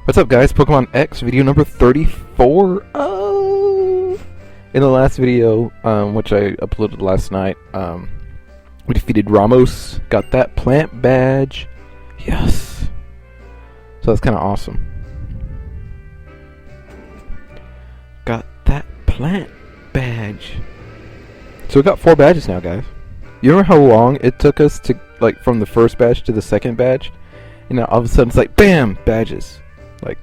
What's up, guys? Pokemon X video number 34. Oh! In the last video, which I uploaded last night, we defeated Ramos, got that plant badge. Yes! So that's kind of awesome. Got that plant badge. So we got 4 badges now, guys. You remember how long it took us to, like, from the first badge to the second badge? And now all of a sudden it's like, BAM! Badges. Like,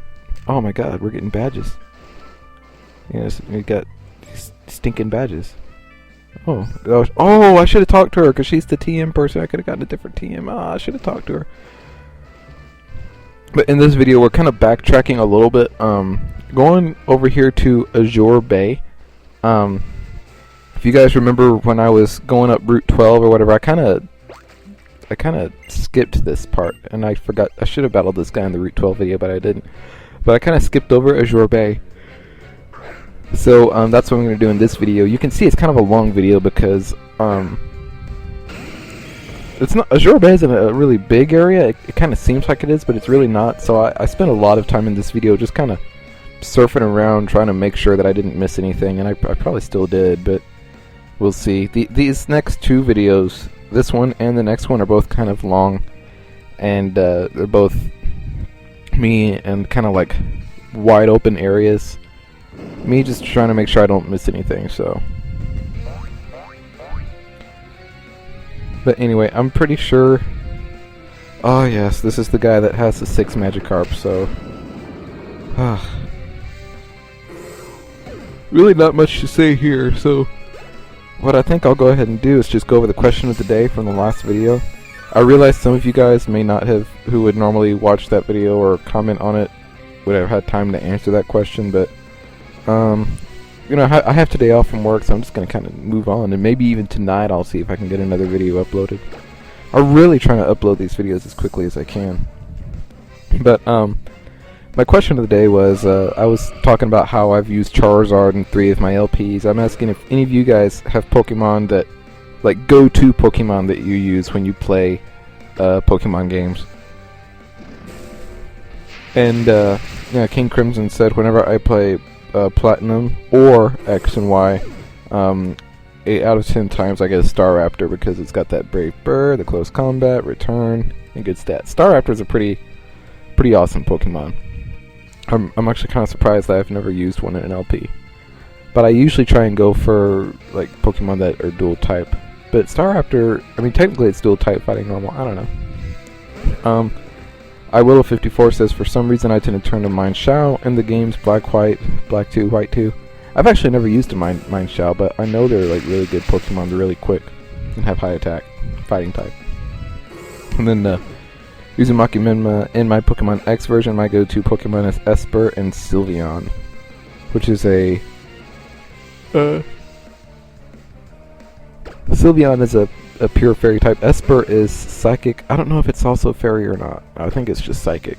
oh my god, we're getting badges. Yes, we got these stinking badges. Oh, I should have talked to her because she's the TM person. I could have gotten a different TM. I should have talked to her. But in this video, we're kind of backtracking a little bit. Going over here to Azure Bay. If you guys remember when I was going up Route 12 or whatever, I kind of skipped this part, and I forgot. I should have battled this guy in the Route 12 video, but I didn't. But I kind of skipped over Azure Bay. So that's what I'm going to do in this video. You can see it's kind of a long video because it's not. Azure Bay isn't a really big area. It kind of seems like it is, but it's really not. So I spent a lot of time in this video just kind of surfing around, trying to make sure that I didn't miss anything, and I probably still did, but we'll see. These next 2 videos, this one and the next one, are both kind of long, and they're both me and kind of like wide open areas. Me just trying to make sure I don't miss anything, so. But anyway, I'm pretty sure. Oh yes, this is the guy that has the 6 Magikarp, so. Really not much to say here, so. What I think I'll go ahead and do is just go over the question of the day from the last video. I realize some of you guys may not have, who would normally watch that video or comment on it, would have had time to answer that question, but, you know, I have today off from work, so I'm just going to kind of move on, and maybe even tonight I'll see if I can get another video uploaded. I'm really trying to upload these videos as quickly as I can. But, my question of the day was, I was talking about how I've used Charizard in 3 of my LPs. I'm asking if any of you guys have Pokemon that, like, go-to Pokemon that you use when you play Pokemon games. And, yeah, King Crimson said whenever I play Platinum or X and Y, 8 out of 10 times I get a Staraptor because it's got that Brave Bird, the Close Combat, Return, and good stats. Staraptor's a pretty awesome Pokemon. I'm actually kind of surprised that I've never used one in an LP. But I usually try and go for, like, Pokemon that are dual type. But Staraptor, I mean, technically it's dual type fighting normal. I don't know. iWillow54 says, for some reason I tend to turn to Mind Shao in the games Black, White, Black 2, White 2. I've actually never used a Mind Shao, but I know they're, like, really good Pokemon. They're really quick and have high attack, fighting type. And then, Uzumaki Menma, in my Pokemon X version, my go-to Pokemon is Esper and Sylveon, which is a... Sylveon is a pure fairy type. Esper is psychic. I don't know if it's also fairy or not. I think it's just psychic,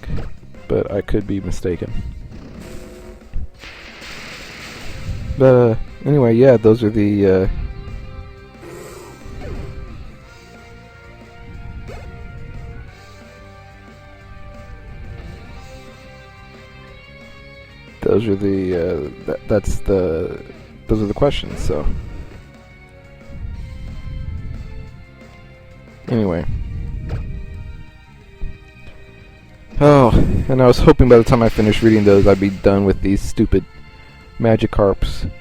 but I could be mistaken. But anyway, yeah, those are the... Those are the those are the questions. So anyway, oh, and I was hoping by the time I finished reading those, I'd be done with these stupid Magikarps.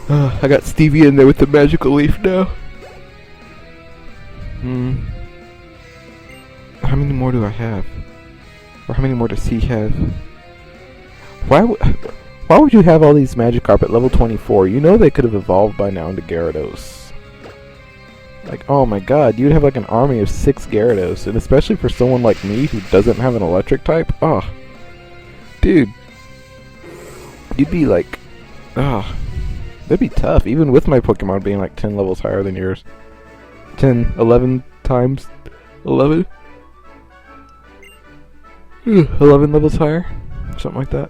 I got Stevie in there with the magical leaf now. How many more do I have? Or how many more does he have? Why would you have all these Magikarp at level 24? You know they could have evolved by now into Gyarados. Like, oh my god, you'd have like an army of 6 Gyarados, and especially for someone like me who doesn't have an electric type, oh, dude, you'd be like, oh, that'd be tough, even with my Pokemon being like 10 levels higher than yours. 10, 11 times 11? 11 levels higher? Something like that.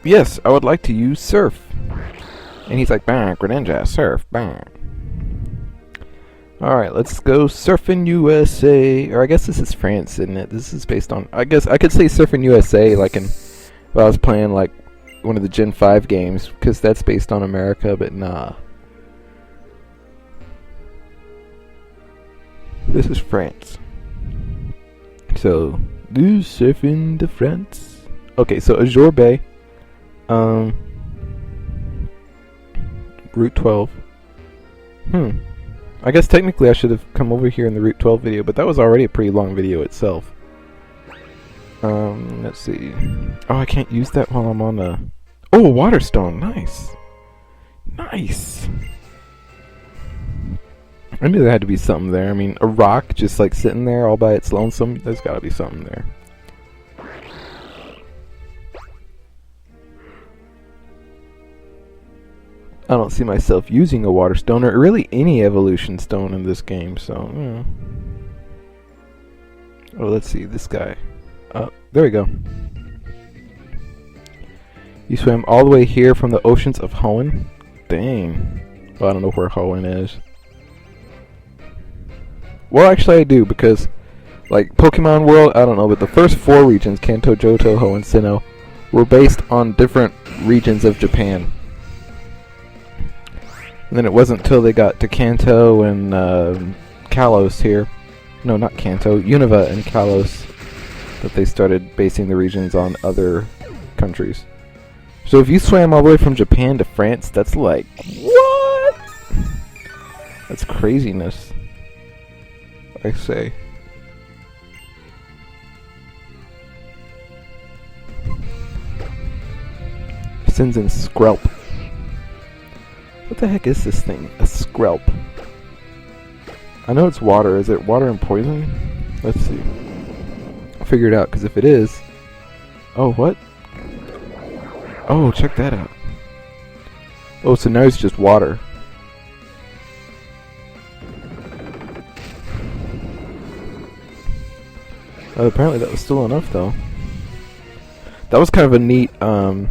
Yes, I would like to use surf. And he's like, bang, Greninja, surf, bang. Alright, let's go Surfing USA. Or I guess this is France, isn't it? This is based on... I guess I could say Surfing USA like if I was playing like one of the Gen 5 games, because that's based on America, but nah. This is France. So, do Surfing de France. Okay, so Azure Bay. Route 12. I guess technically I should have come over here in the Route 12 video, but that was already a pretty long video itself. Let's see. Oh, I can't use that while I'm on the... Oh, a water stone. Nice. Nice. I knew there had to be something there. I mean, a rock just like sitting there all by its lonesome. There's got to be something there. I don't see myself using a water stone or really any evolution stone in this game, so yeah. Oh, let's see this guy. There we go. You swam all the way here from the oceans of Hoenn? Dang. Well, I don't know where Hoenn is. Well, actually I do, because like Pokemon World, I don't know, but the first 4 regions, Kanto, Johto, Hoenn, Sinnoh, were based on different regions of Japan. And then it wasn't until they got to Kanto and Kalos here. No, not Kanto. Unova and Kalos. That they started basing the regions on other countries. So if you swam all the way from Japan to France, that's like... What? That's craziness. I say. Sends in Skrelp. What the heck is this thing? A Skrelp. I know it's water. Is it water and poison? Let's see. I'll figure it out, because if it is... Oh, what? Oh, check that out. Oh, so now it's just water. Apparently that was still enough, though. That was kind of a neat, I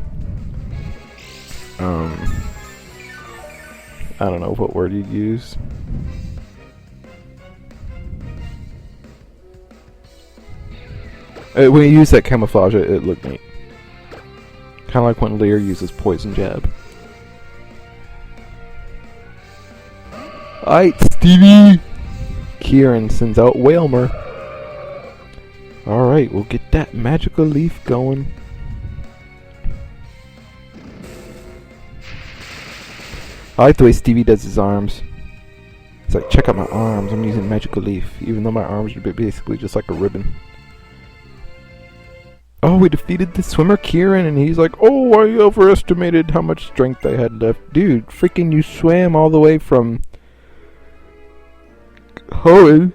don't know what word you'd use. When you use that camouflage, it looked neat. Kind of like when Lear uses Poison Jab. Alright, Stevie! Kieran sends out Wailmer. Alright, we'll get that magical leaf going. I like the way Stevie does his arms. It's like, check out my arms, I'm using magical leaf, even though my arms are basically just like a ribbon. Oh, we defeated the swimmer Kieran, and he's like, oh, I overestimated how much strength I had left. Dude, freaking you swam all the way from Hoenn.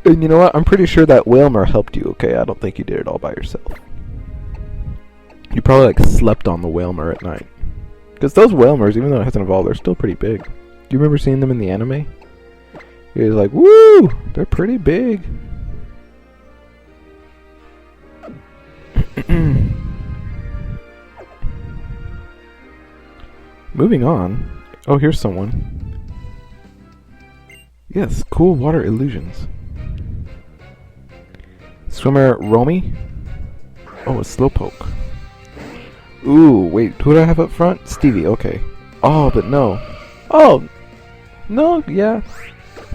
And you know what? I'm pretty sure that Wailmer helped you, okay? I don't think you did it all by yourself. You probably like slept on the Wailmer at night. Because those Wailmers, even though it hasn't evolved, they're still pretty big. Do you remember seeing them in the anime? He was like, woo! They're pretty big. Moving on. Oh, here's someone. Yes, cool water illusions. Swimmer Romy? Oh, a Slowpoke. Ooh, wait, who do I have up front? Stevie, okay. Oh, but no. Oh! No, yeah.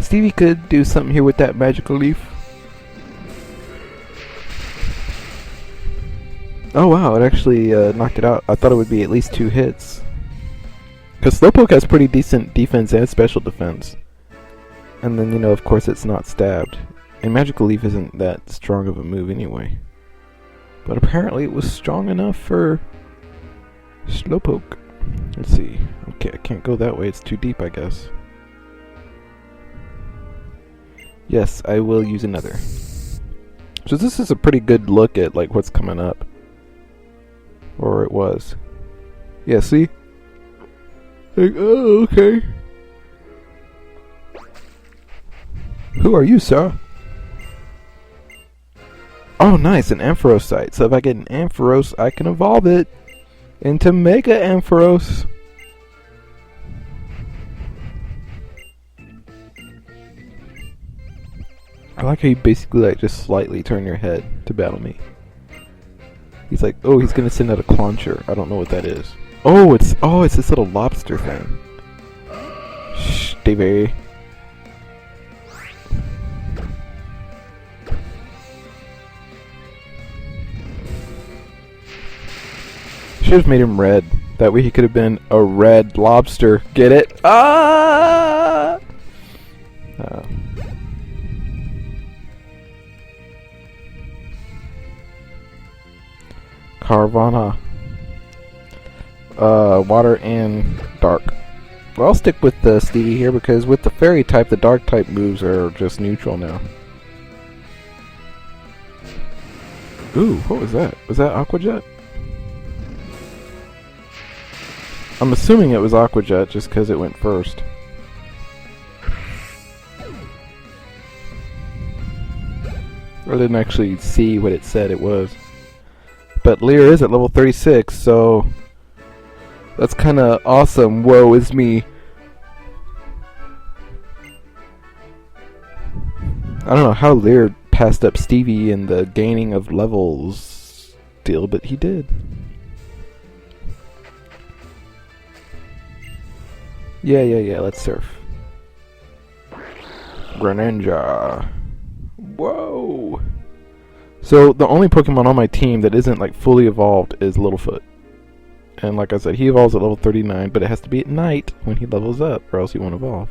Stevie could do something here with that magical leaf. Oh wow, it actually knocked it out. I thought it would be at least 2 hits. Because Slowpoke has pretty decent defense and special defense. And then, you know, of course it's not stabbed. And Magical Leaf isn't that strong of a move anyway. But apparently it was strong enough for Slowpoke. Let's see. Okay, I can't go that way. It's too deep, I guess. Yes, I will use another. So this is a pretty good look at like what's coming up. Or it was. Yeah, see? Like, oh, okay. Who are you, sir? Oh, nice, an Ampharos. So if I get an Ampharos, I can evolve it into Mega Ampharos. I like how you basically like just slightly turn your head to battle me. He's like, oh, he's gonna send out a Clauncher. I don't know what that is. Oh, it's this little lobster thing. Shh, Davey. Should have made him red. That way he could have been a red lobster. Get it? Ah! Carvana. Water and dark. Well, I'll stick with the Stevie here because with the fairy type, the dark type moves are just neutral now. Ooh, what was that? Was that Aqua Jet? I'm assuming it was Aqua Jet just because it went first. I didn't actually see what it said it was. But Lear is at level 36, so that's kind of awesome. Woe is me. I don't know how Lear passed up Stevie in the gaining of levels deal, but he did. Yeah, let's surf. Greninja. Whoa! So the only Pokemon on my team that isn't like fully evolved is Littlefoot. And like I said, he evolves at level 39, but it has to be at night when he levels up, or else he won't evolve.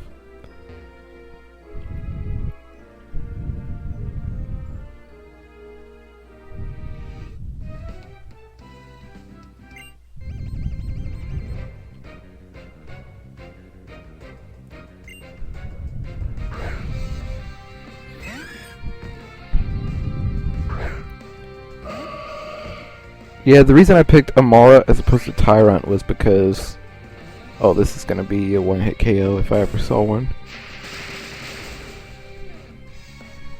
Yeah, the reason I picked Amara as opposed to Tyrant was because... Oh, this is going to be a one-hit KO if I ever saw one.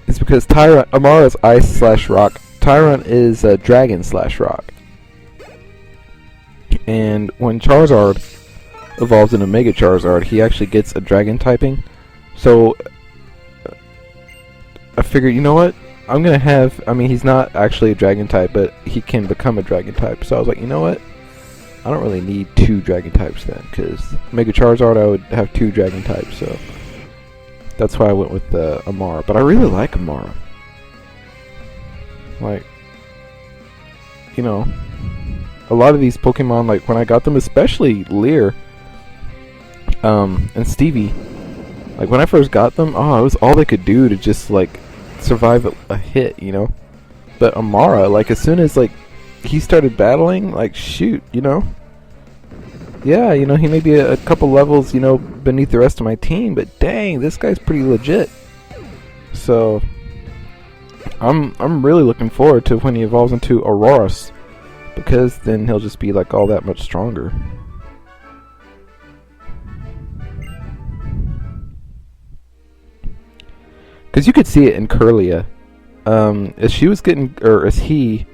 It's because Amara is Ice/Rock. Tyrant is Dragon/Rock. And when Charizard evolves into Mega Charizard, he actually gets a Dragon typing. So, I figured, you know what? I'm going to have... I mean, he's not actually a Dragon type, but he can become a Dragon type. So I was like, you know what? I don't really need two Dragon types then, because Mega Charizard, I would have two Dragon types, so... That's why I went with Amara. But I really like Amara. Like, you know, a lot of these Pokemon, like, when I got them, especially Lear, and Stevie, like, when I first got them, it was all they could do to just, like, survive a hit, you know? But Amara, like, as soon as, like, he started battling, like, shoot, you know? Yeah, you know, he may be a couple levels, you know, beneath the rest of my team, but dang, this guy's pretty legit. So, I'm really looking forward to when he evolves into Aurorus, because then he'll just be, like, all that much stronger. Because you could see it in Kirlia. As she was getting, or as he,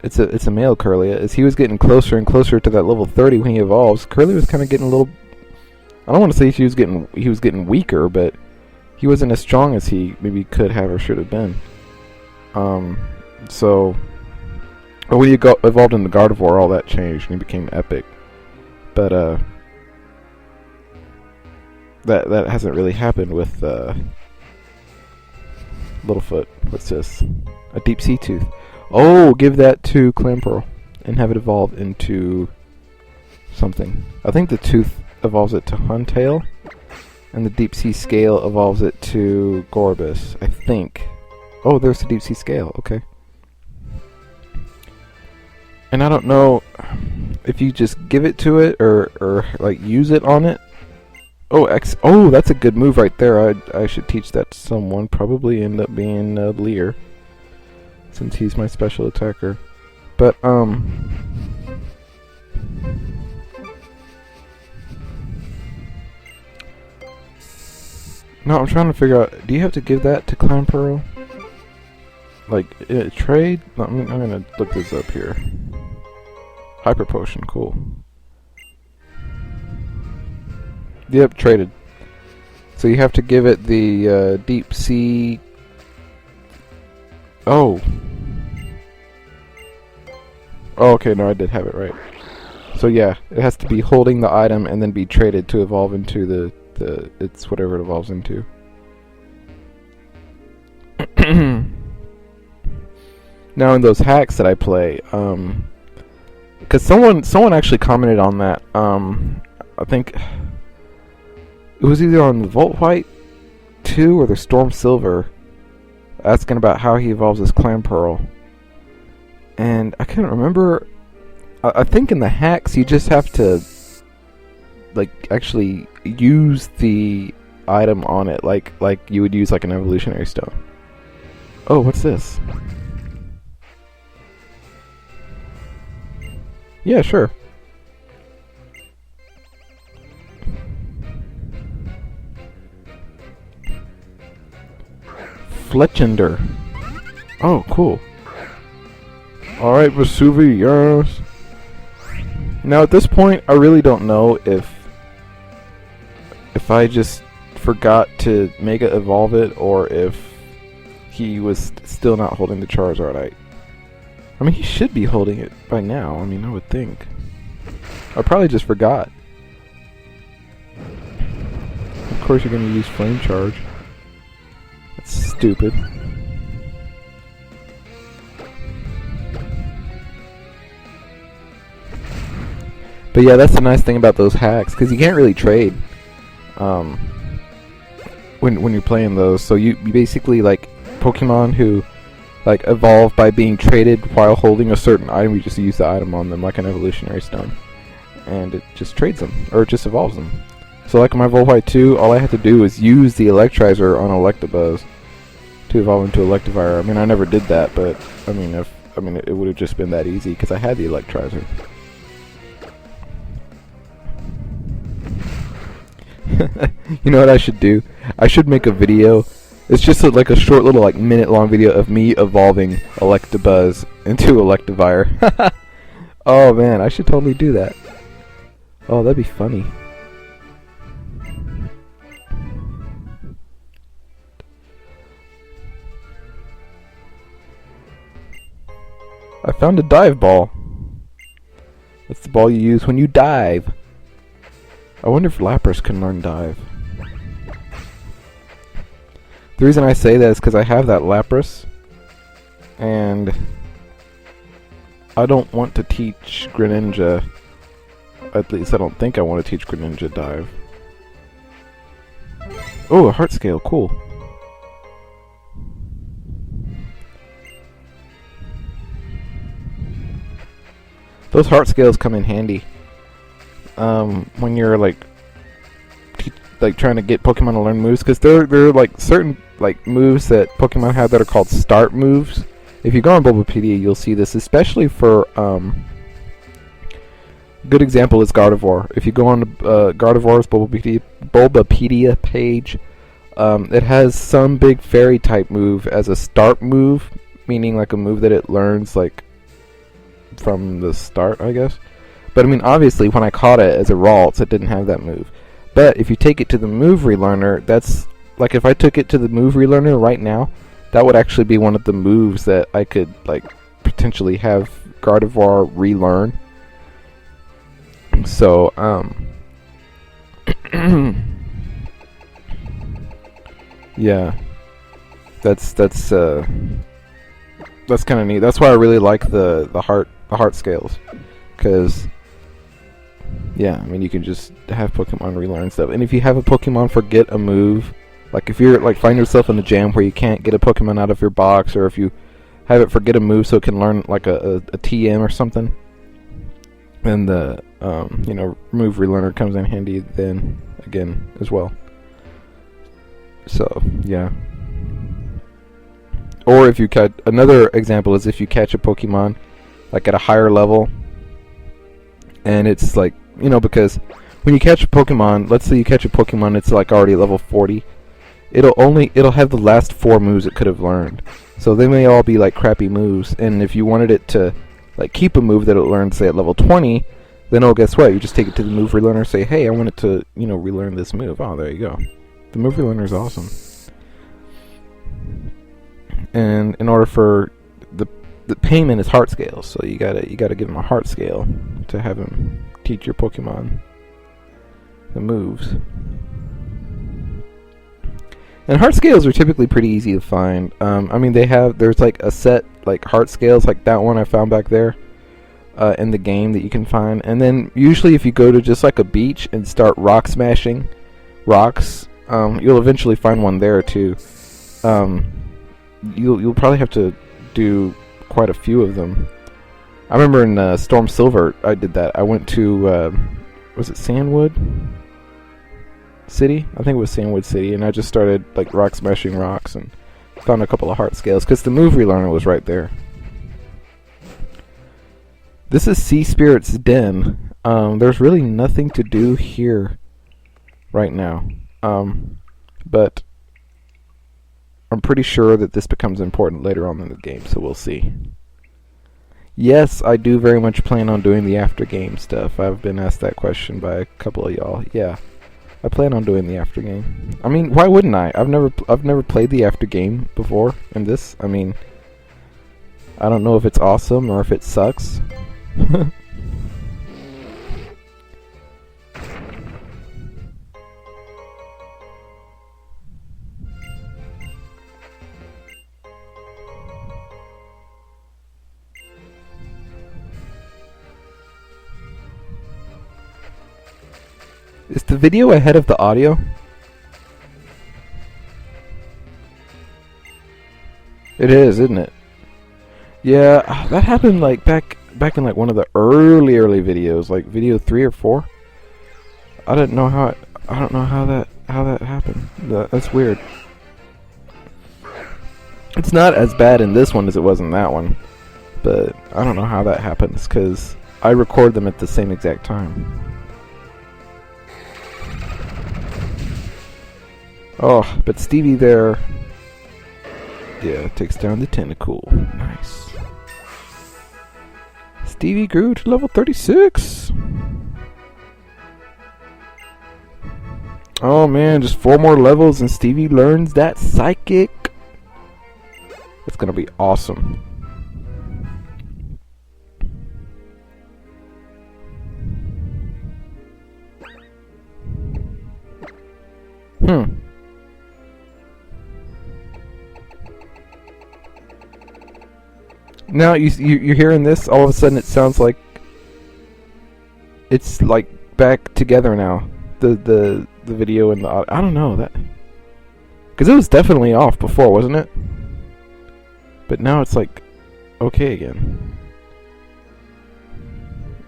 it's a male Kirlia, as he was getting closer and closer to that level 30 when he evolves, Kirlia was kind of getting a little, I don't want to say he was getting weaker, but he wasn't as strong as he maybe could have or should have been. So, when he evolved into Gardevoir, all that changed and he became epic. But, that hasn't really happened with, Littlefoot. What's this? A Deep Sea Tooth. Oh, give that to Clamperl and have it evolve into something. I think the Tooth evolves it to Huntail, and the Deep Sea Scale evolves it to Gorbis, I think. Oh, there's the Deep Sea Scale. Okay. And I don't know if you just give it to it or like use it on it. Oh, that's a good move right there. I should teach that to someone. Probably end up being Lear, since he's my special attacker. But no, I'm trying to figure out. Do you have to give that to Clamperl? like trade. I'm gonna look this up here. Hyper potion, cool. Yep, traded. So you have to give it the deep sea. Oh. Oh, okay, no, I did have it right. So yeah, it has to be holding the item and then be traded to evolve into the it's whatever it evolves into. Now in those hacks that I play, because someone actually commented on that. I think it was either on the Volt White 2 or the Storm Silver, asking about how he evolves his Clam Pearl. And I can't remember. I think in the hacks you just have to like actually use the item on it, like you would use like an evolutionary stone. Oh, what's this? Yeah, sure. Fletchender. Oh, cool. Alright, Vesuvius. Now at this point, I really don't know if I just forgot to Mega Evolve it, or if he was still not holding the Charizard. I mean, he should be holding it by now. I mean, I would think. I probably just forgot. Of course you're going to use Flame Charge. That's stupid. But yeah, that's the nice thing about those hacks, because you can't really trade when you're playing those. So you basically, like, Pokemon who like evolve by being traded while holding a certain item, you just use the item on them like an evolutionary stone, and it just trades them, or it just evolves them. So like in my Voltwhite 2, all I had to do was use the Electrizer on Electabuzz to evolve into Electivire. I mean, I never did that, but I mean, it would have just been that easy because I had the Electrizer. You know what I should do? I should make a video. It's just like a short little like minute-long video of me evolving Electabuzz into Electivire. Oh man, I should totally do that. Oh, that'd be funny. I found a dive ball. That's the ball you use when you dive. I wonder if Lapras can learn dive. The reason I say that is because I have that Lapras, and I don't want to teach Greninja. At least I don't think I want to teach Greninja dive. Oh, a heart scale, cool. Those heart scales come in handy when you're like trying to get Pokemon to learn moves, because there are like certain like moves that Pokemon have that are called start moves. If you go on Bulbapedia, you'll see this, especially for good example is Gardevoir. If you go on Gardevoir's Bulbapedia page, it has some big fairy type move as a start move, meaning like a move that it learns like from the start, I guess. But I mean, obviously, when I caught it as a Ralts, it didn't have that move. But if you take it to the move relearner, that's like if I took it to the move relearner right now, that would actually be one of the moves that I could like potentially have Gardevoir relearn. So yeah, that's kind of neat. That's why I really like the heart scales, because yeah, I mean, you can just have Pokemon relearn stuff. And if you have a Pokemon forget a move, like if you're like find yourself in a jam where you can't get a Pokemon out of your box, or if you have it forget a move so it can learn like a TM or something, then the move relearner comes in handy then again as well. So yeah. Or if you catch, another example is if you catch a Pokemon like at a higher level, and it's like, because when you catch a Pokemon, let's say you catch a Pokemon, it's like already level 40. it'll have the last 4 moves it could have learned. So they may all be like crappy moves, and if you wanted it to like keep a move that it learned, say at level 20, then guess what? You just take it to the move relearner, say, hey, I want it to, relearn this move. Oh, there you go. The move relearner is awesome. And in order for the payment is heart scales, so you gotta give him a heart scale to have him teach your Pokemon the moves. And heart scales are typically pretty easy to find. I mean, there's like a set like heart scales like that one I found back there in the game that you can find. And then usually if you go to just like a beach and start rock smashing rocks, you'll eventually find one there too. You'll probably have to do quite a few of them. I remember in Storm Silver I did that. I went to was it Sandwood City? I think it was Sandwood City, and I just started like rock smashing rocks and found a couple of heart scales because the move relearner was right there. This is Sea Spirit's Den. There's really nothing to do here right now, but I'm pretty sure that this becomes important later on in the game, so we'll see. Yes, I do very much plan on doing the after game stuff. I've been asked that question by a couple of y'all. Yeah, I plan on doing the after game. I mean, why wouldn't I? I've never played the after game before in this. I mean, I don't know if it's awesome or if it sucks. Is the video ahead of the audio? It is, isn't it? Yeah, that happened like back in like one of the early videos, like video 3 or 4. I don't know how that happened. That's weird. It's not as bad in this one as it was in that one, but I don't know how that happens because I record them at the same exact time. Oh, but Stevie there, yeah, takes down the Tentacool. Nice. Stevie grew to level 36. Oh man, just 4 more levels and Stevie learns that Psychic. It's gonna be awesome. Now you're hearing this. All of a sudden, it sounds like it's like back together now. The video and the audio. I don't know that because it was definitely off before, wasn't it? But now it's like okay again.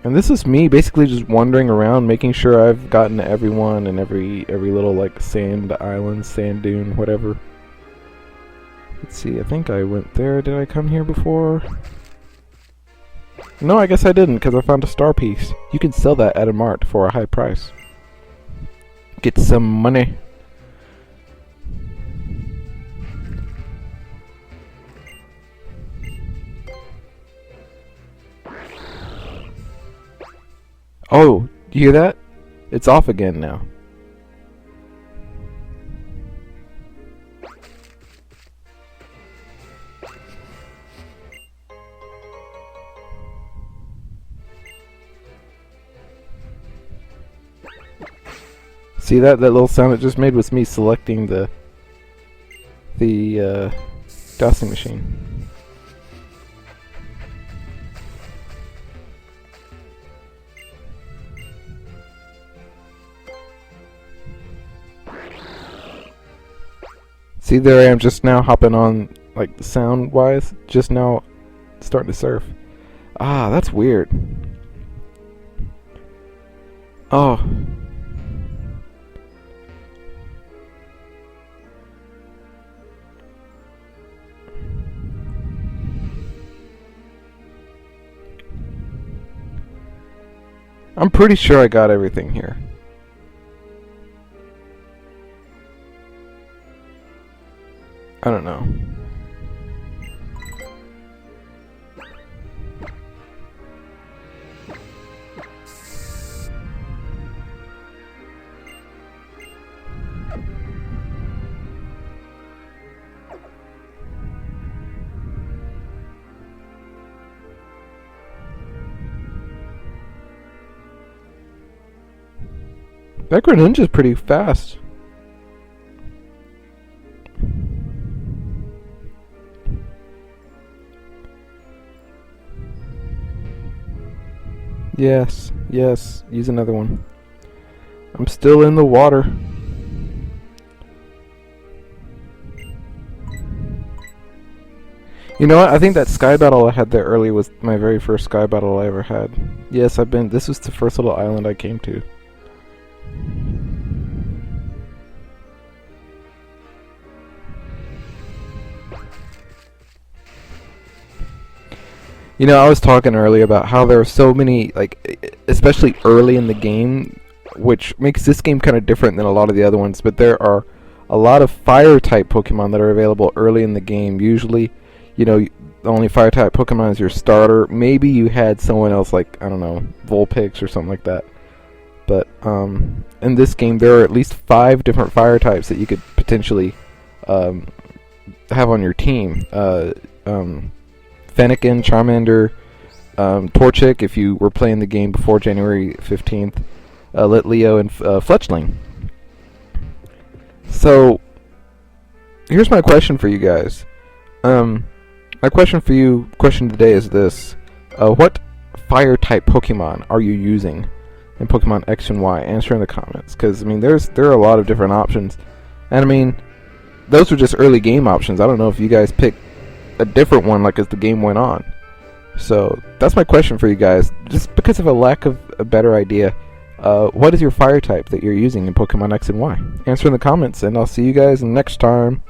And this is me basically just wandering around, making sure I've gotten to everyone and every little like sand island, sand dune, whatever. Let's see, I think I went there. Did I come here before? No, I guess I didn't, because I found a star piece. You can sell that at a mart for a high price. Get some money. Oh, do you hear that? It's off again now. See that little sound it just made was me selecting the dosing machine. See, there I am just now hopping on, like, sound wise, just now starting to surf. Ah, that's weird. Oh. I'm pretty sure I got everything here. I don't know. That Greninja's pretty fast. Yes, yes, use another one. I'm still in the water. You know what? I think that Sky Battle I had there early was my very first Sky Battle I ever had. Yes, this was the first little island I came to. You know, I was talking earlier about how there are so many, like, especially early in the game, which makes this game kind of different than a lot of the other ones, but there are a lot of fire-type Pokemon that are available early in the game. Usually, you know, the only fire-type Pokemon is your starter. Maybe you had someone else, like, I don't know, Vulpix or something like that. But in this game, there are at least 5 different fire types that you could potentially have on your team. Fennekin, Charmander, Torchic, if you were playing the game before January 15th, Litleo, and Fletchling. So, here's my question for you guys. My question today is this. What fire-type Pokemon are you using in Pokemon X and Y? Answer in the comments, because, I mean, there are a lot of different options. And, I mean, those were just early game options. I don't know if you guys picked a different one like as the game went on. So that's my question for you guys, just because of a lack of a better idea. What is your fire type that you're using in Pokemon X and Y? Answer in the comments, and I'll see you guys next time.